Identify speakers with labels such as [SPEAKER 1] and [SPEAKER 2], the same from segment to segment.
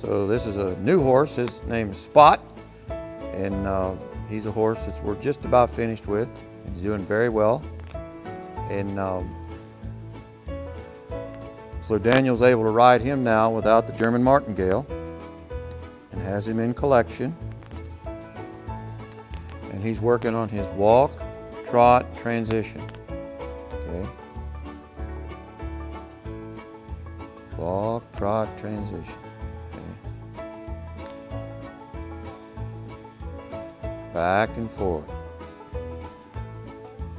[SPEAKER 1] So this is a new horse. His name is Spot, and he's a horse that we're just about finished with. He's doing very well. And so Daniel's able to ride him now without the German martingale and has him in collection. And he's working on his walk, trot, transition. Okay. Walk, trot, transition. Okay. Back and forth.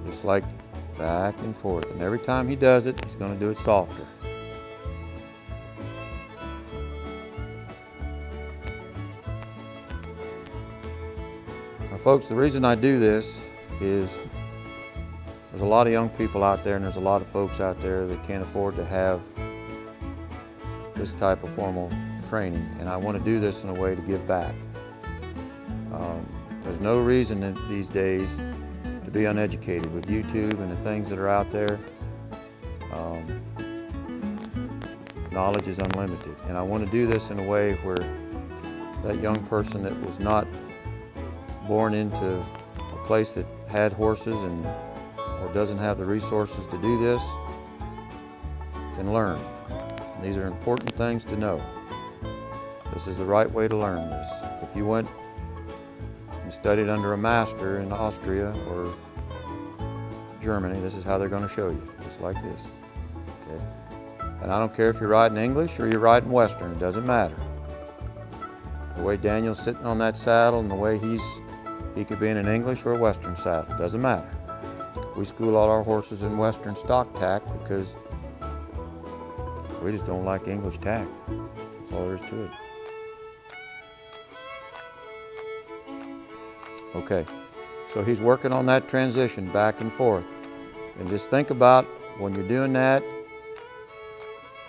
[SPEAKER 1] Just like back and forth. And every time he does it, he's going to do it softer. Now, folks, the reason I do this is there's a lot of young people out there, and there's a lot of folks out there that can't afford to have this type of formal training, and I want to do this in a way to give back. There's no reason these days to be uneducated with YouTube and the things that are out there. Knowledge is unlimited, and I want to do this in a way where that young person that was not born into a place that had horses or doesn't have the resources to do this can learn. And these are important things to know. This is the right way to learn this. If you went and studied under a master in Austria or Germany, this is how they're going to show you, just like this. Okay? And I don't care if you're riding English or you're riding Western, it doesn't matter. The way Daniel's sitting on that saddle and the way he could be in an English or a Western saddle, doesn't matter. We school all our horses in Western stock tack because we just don't like English tack. That's all there is to it. Okay, so he's working on that transition back and forth. And just think about when you're doing that,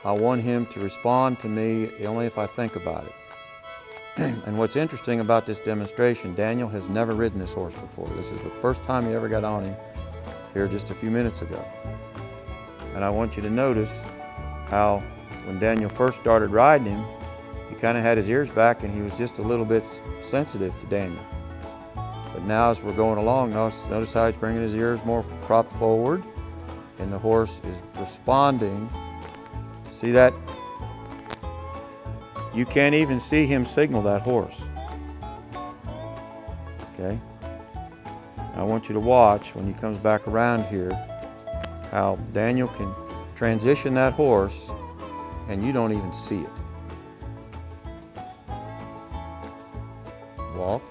[SPEAKER 1] I want him to respond to me only if I think about it. And what's interesting about this demonstration, Daniel has never ridden this horse before. This is the first time he ever got on him here just a few minutes ago. And I want you to notice how when Daniel first started riding him, he kind of had his ears back and he was just a little bit sensitive to Daniel. But now as we're going along, notice how he's bringing his ears more propped forward and the horse is responding. See that? You can't even see him signal that horse. Okay? I want you to watch when he comes back around here how Daniel can transition that horse and you don't even see it. Walk.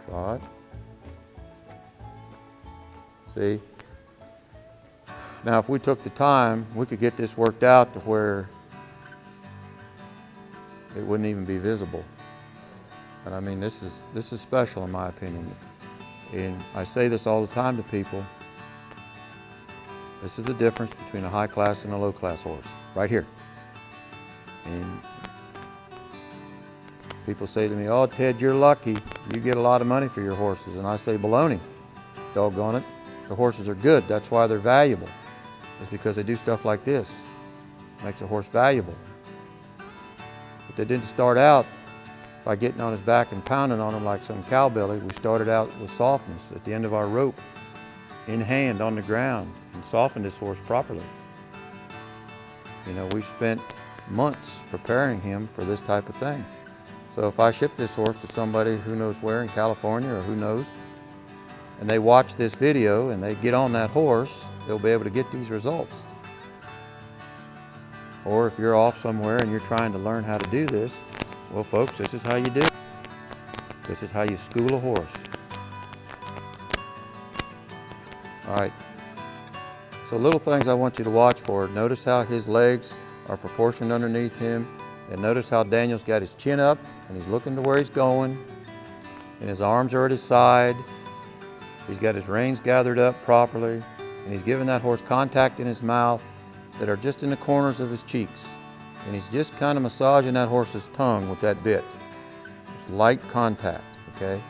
[SPEAKER 1] Trot. See? Now if we took the time, we could get this worked out to where it wouldn't even be visible. And I mean, this is special in my opinion. And I say this all the time to people. This is the difference between a high class and a low class horse, right here. And people say to me, "Oh, Ted, you're lucky. You get a lot of money for your horses." And I say, baloney, doggone it. The horses are good, that's why they're valuable. It's because they do stuff like this. It makes a horse valuable. But they didn't start out by getting on his back and pounding on him like some cowbelly. We started out with softness at the end of our rope, in hand on the ground, and softened this horse properly. You know, we spent months preparing him for this type of thing. So if I ship this horse to somebody who knows where in California or who knows, and they watch this video and they get on that horse, they'll be able to get these results. Or if you're off somewhere and you're trying to learn how to do this, well folks, this is how you do it. This is how you school a horse. All right, so little things I want you to watch for. Notice how his legs are proportioned underneath him, and notice how Daniel's got his chin up and he's looking to where he's going, and his arms are at his side. He's got his reins gathered up properly, and he's giving that horse contact in his mouth that are just in the corners of his cheeks. And he's just kind of massaging that horse's tongue with that bit. It's light contact, okay?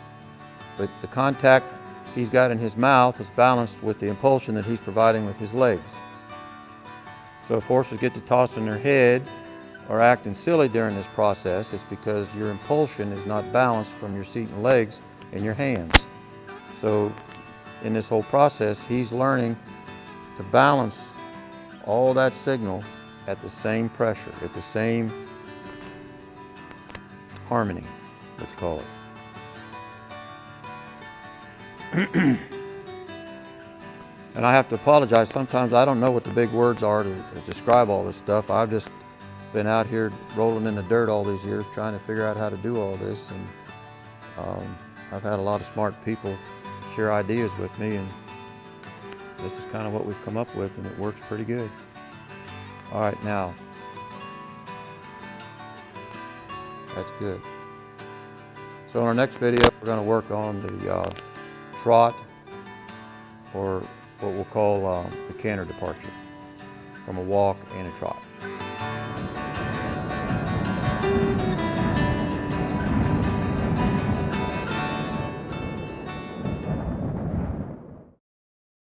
[SPEAKER 1] But the contact he's got in his mouth is balanced with the impulsion that he's providing with his legs. So if horses get to tossing their head or acting silly during this process, it's because your impulsion is not balanced from your seat and legs and your hands. So in this whole process, he's learning to balance all that signal at the same pressure, at the same harmony, let's call it. And I have to apologize, sometimes I don't know what the big words are to describe all this stuff. I've just been out here rolling in the dirt all these years trying to figure out how to do all this, and I've had a lot of smart people share ideas with me, and this is kind of what we've come up with, and it works pretty good. All right, now, that's good. So in our next video, we're going to work on the trot, or what we'll call the canter departure, from a walk and a trot.